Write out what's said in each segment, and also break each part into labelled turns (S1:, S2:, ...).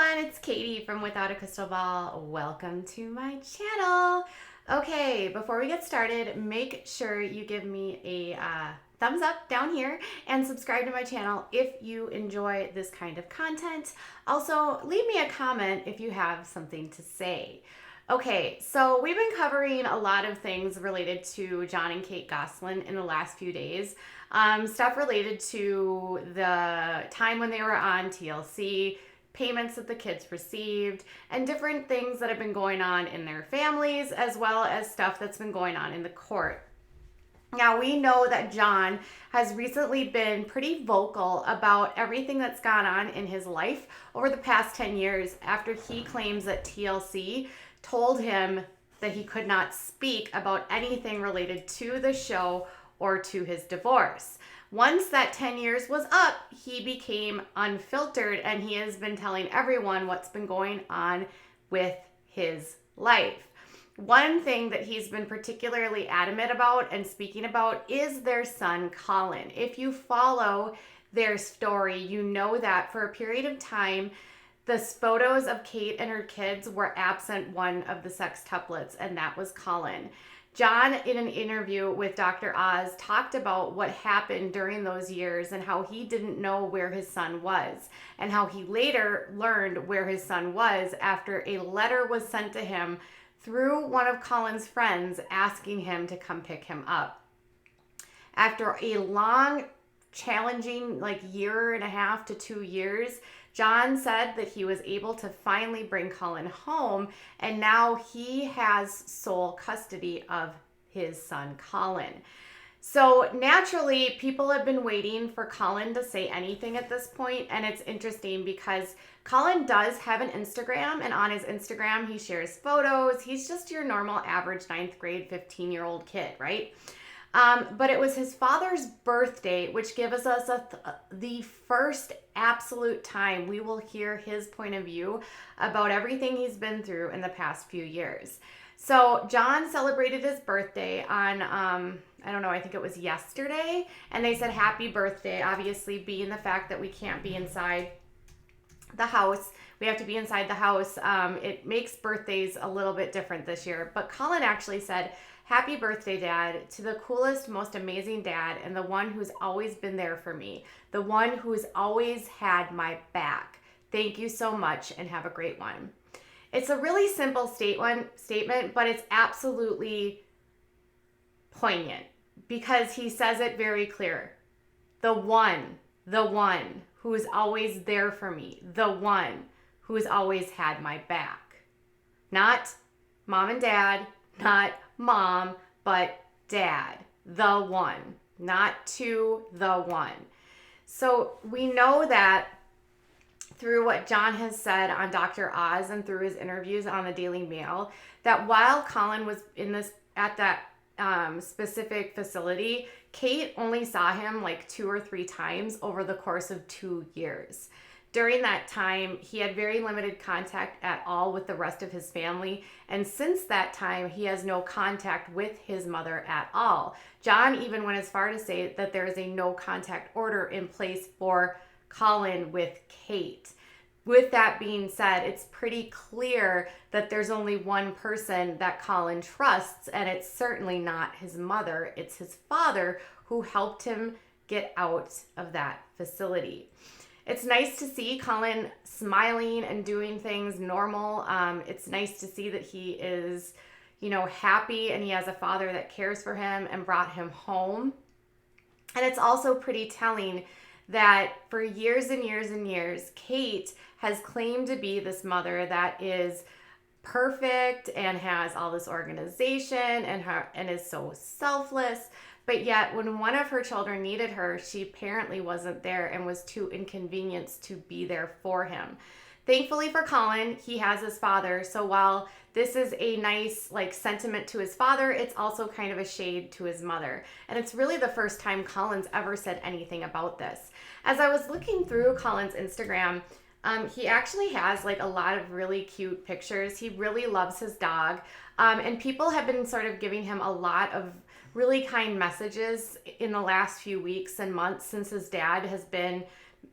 S1: everyone, it's Katie from Without a Crystal Ball. Welcome to my channel. Okay, before we get started, make sure you give me a thumbs up down here and subscribe to my channel if you enjoy this kind of content. Also, leave me a comment if you have something to say. Okay, so we've been covering a lot of things related to Jon and Kate Gosselin in the last few days. Stuff related to the time when they were on TLC, payments that the kids received, and different things that have been going on in their families, as well as stuff that's been going on in the court. Now, we know that Jon has recently been pretty vocal about everything that's gone on in his life over the past 10 years after he claims that TLC told him that he could not speak about anything related to the show or to his divorce. Once that 10 years was up, he became unfiltered and he has been telling everyone what's been going on with his life. One thing that he's been particularly adamant about and speaking about is their son, Collin. If you follow their story, you know that for a period of time, the photos of Kate and her kids were absent one of the sextuplets, and that was Collin. Jon, in an interview with Dr. Oz, talked about what happened during those years and how he didn't know where his son was, and how he later learned where his son was after a letter was sent to him through one of Collin's friends asking him to come pick him up. After a long, challenging, year and a half to 2 years, Jon said that he was able to finally bring Collin home, and now he has sole custody of his son, Collin. So naturally, people have been waiting for Collin to say anything at this point, and it's interesting because Collin does have an Instagram, and on his Instagram, he shares photos. He's just your normal average 9th grade, 15-year-old kid, right? But it was his father's birthday, which gives us the first absolute time we will hear his point of view about everything he's been through in the past few years. So Jon celebrated his birthday on, I think it was yesterday, and they said happy birthday, obviously being the fact that we can't be inside the house. We have to be inside the house. It makes birthdays a little bit different this year. But Collin actually said, happy birthday, Dad, to the coolest, most amazing dad, and the one who's always been there for me, the one who's always had my back. Thank you so much, and have a great one. It's a really simple statement, but it's absolutely poignant because he says it very clear. The one who is always there for me, the one who has always had my back. Not mom and dad, not mom, but dad, the one, not two, the one. So we know that through what Jon has said on Dr. Oz and through his interviews on the Daily Mail, that while Collin was at that specific facility, Kate only saw him 2 or 3 times over the course of 2 years. During that time, he had very limited contact at all with the rest of his family. And since that time, he has no contact with his mother at all. Jon even went as far to say that there is a no contact order in place for Collin with Kate. With that being said, it's pretty clear that there's only one person that Collin trusts, and it's certainly not his mother. It's his father who helped him get out of that facility. It's nice to see Collin smiling and doing things normal. It's nice to see that he is, happy and he has a father that cares for him and brought him home. And it's also pretty telling that for years and years and years, Kate has claimed to be this mother that is perfect and has all this organization and is so selfless. But yet, when one of her children needed her, she apparently wasn't there and was too inconvenienced to be there for him. Thankfully for Collin, he has his father. So while this is a nice sentiment to his father, it's also kind of a shade to his mother. And it's really the first time Collin's ever said anything about this. As I was looking through Collin's Instagram, he actually has a lot of really cute pictures. He really loves his dog. And people have been sort of giving him a lot of really kind messages in the last few weeks and months since his dad has been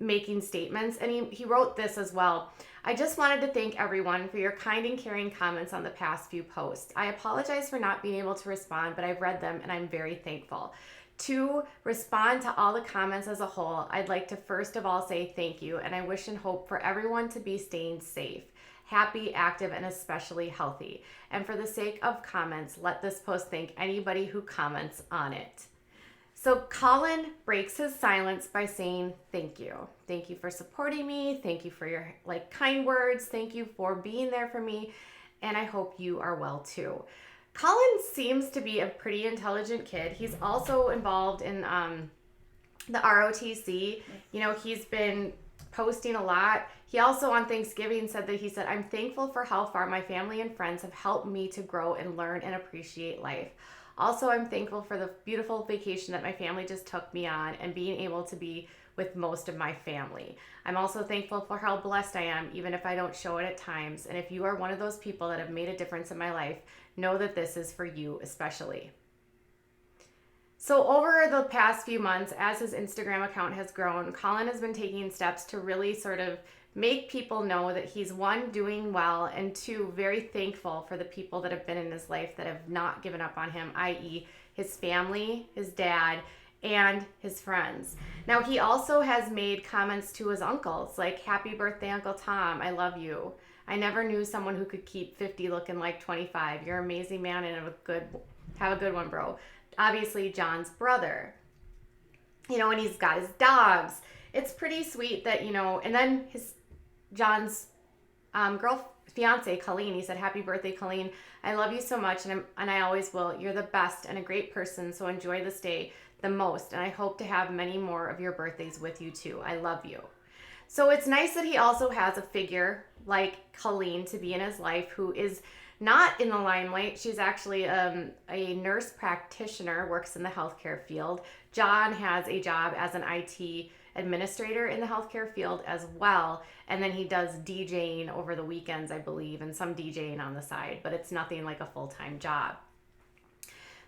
S1: making statements. And he wrote this as well. I just wanted to thank everyone for your kind and caring comments on the past few posts. I apologize for not being able to respond, but I've read them and I'm very thankful. To respond to all the comments as a whole, I'd like to first of all say thank you, and I wish and hope for everyone to be staying safe, happy, active, and especially healthy. And for the sake of comments, let this post thank anybody who comments on it. So Collin breaks his silence by saying, thank you. Thank you for supporting me. Thank you for your kind words. Thank you for being there for me. And I hope you are well too. Collin seems to be a pretty intelligent kid. He's also involved in the ROTC. He's been posting a lot. He also on Thanksgiving said, I'm thankful for how far my family and friends have helped me to grow and learn and appreciate life. Also, I'm thankful for the beautiful vacation that my family just took me on and being able to be with most of my family. I'm also thankful for how blessed I am, even if I don't show it at times. And if you are one of those people that have made a difference in my life, know that this is for you especially. So over the past few months, as his Instagram account has grown, Collin has been taking steps to really sort of make people know that he's, one, doing well, and two, very thankful for the people that have been in his life that have not given up on him, i.e. his family, his dad, and his friends. Now, he also has made comments to his uncles, like, happy birthday, Uncle Tom, I love you. I never knew someone who could keep 50 looking like 25. You're an amazing man and have a good one, bro. Obviously, Jon's brother. And he's got his dogs. It's pretty sweet that, and then Jon's fiance, Colleen, he said, happy birthday, Colleen. I love you so much, and I always will. You're the best and a great person, so enjoy this day the most, and I hope to have many more of your birthdays with you too. I love you. So it's nice that he also has a figure like Colleen to be in his life who is not in the limelight. She's actually a nurse practitioner, works in the healthcare field. Jon has a job as an IT administrator in the healthcare field as well, and then he does DJing over the weekends, I believe, and some DJing on the side, but it's nothing like a full-time job.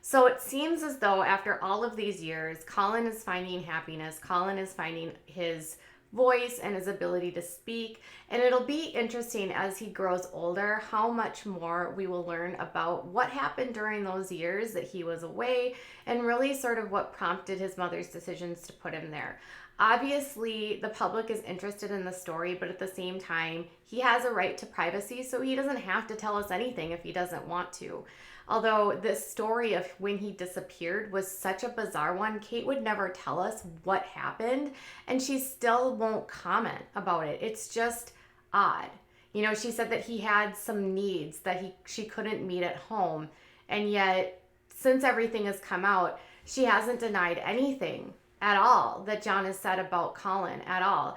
S1: So it seems as though after all of these years, Collin is finding happiness. Collin is finding his voice and his ability to speak, and it'll be interesting as he grows older how much more we will learn about what happened during those years that he was away, and really sort of what prompted his mother's decisions to put him there. Obviously, the public is interested in the story, but at the same time, he has a right to privacy, so he doesn't have to tell us anything if he doesn't want to. Although this story of when he disappeared was such a bizarre one, Kate would never tell us what happened, and she still won't comment about it. It's just odd. She said that he had some needs that she couldn't meet at home, and yet since everything has come out, she hasn't denied anything at all that Jon has said about Collin at all.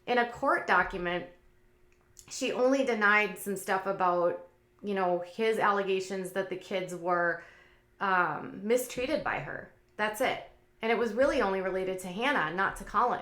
S1: In a court document, she only denied some stuff about, his allegations that the kids were mistreated by her. That's it. And it was really only related to Hannah, not to Collin.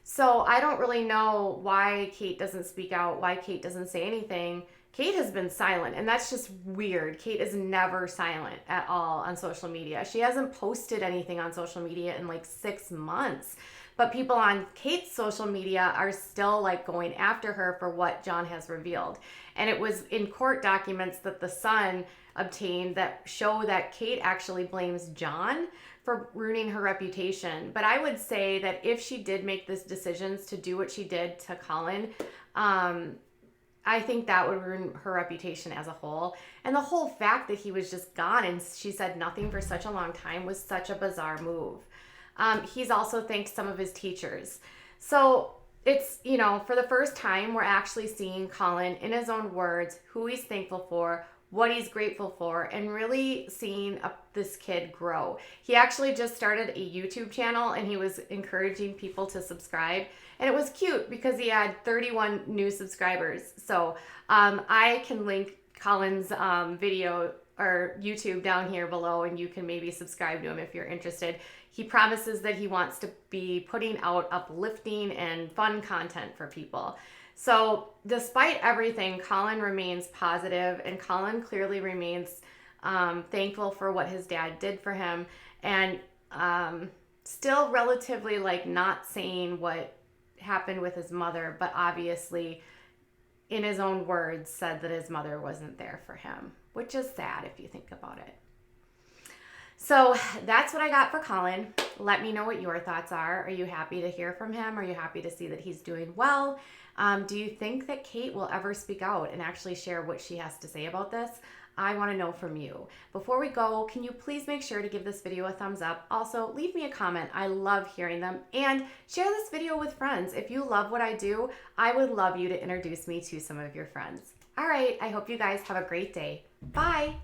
S1: So I don't really know why Kate doesn't speak out, why Kate doesn't say anything. Kate has been silent, and that's just weird. Kate is never silent at all on social media. She hasn't posted anything on social media in 6 months. But people on Kate's social media are still going after her for what Jon has revealed. And it was in court documents that the Sun obtained that show that Kate actually blames Jon for ruining her reputation. But I would say that if she did make these decisions to do what she did to Collin, I think that would ruin her reputation as a whole. And the whole fact that he was just gone and she said nothing for such a long time was such a bizarre move. He's also thanked some of his teachers. So it's, for the first time, we're actually seeing Collin in his own words, who he's thankful for, what he's grateful for, and really seeing this kid grow. He actually just started a YouTube channel and he was encouraging people to subscribe. And it was cute because he had 31 new subscribers. So I can link Collin's video or YouTube down here below, and you can maybe subscribe to him if you're interested. He promises that he wants to be putting out uplifting and fun content for people. So despite everything, Collin remains positive, and Collin clearly remains thankful for what his dad did for him, and still relatively not saying what happened with his mother, but obviously, in his own words, said that his mother wasn't there for him, which is sad if you think about it. So that's what I got for Collin. Let me know what your thoughts are. Are you happy to hear from him? Are you happy to see that he's doing well? Do you think that Kate will ever speak out and actually share what she has to say about this? I want to know from you. Before we go, can you please make sure to give this video a thumbs up? Also, leave me a comment. I love hearing them. And share this video with friends. If you love what I do, I would love you to introduce me to some of your friends. All right, I hope you guys have a great day. Bye.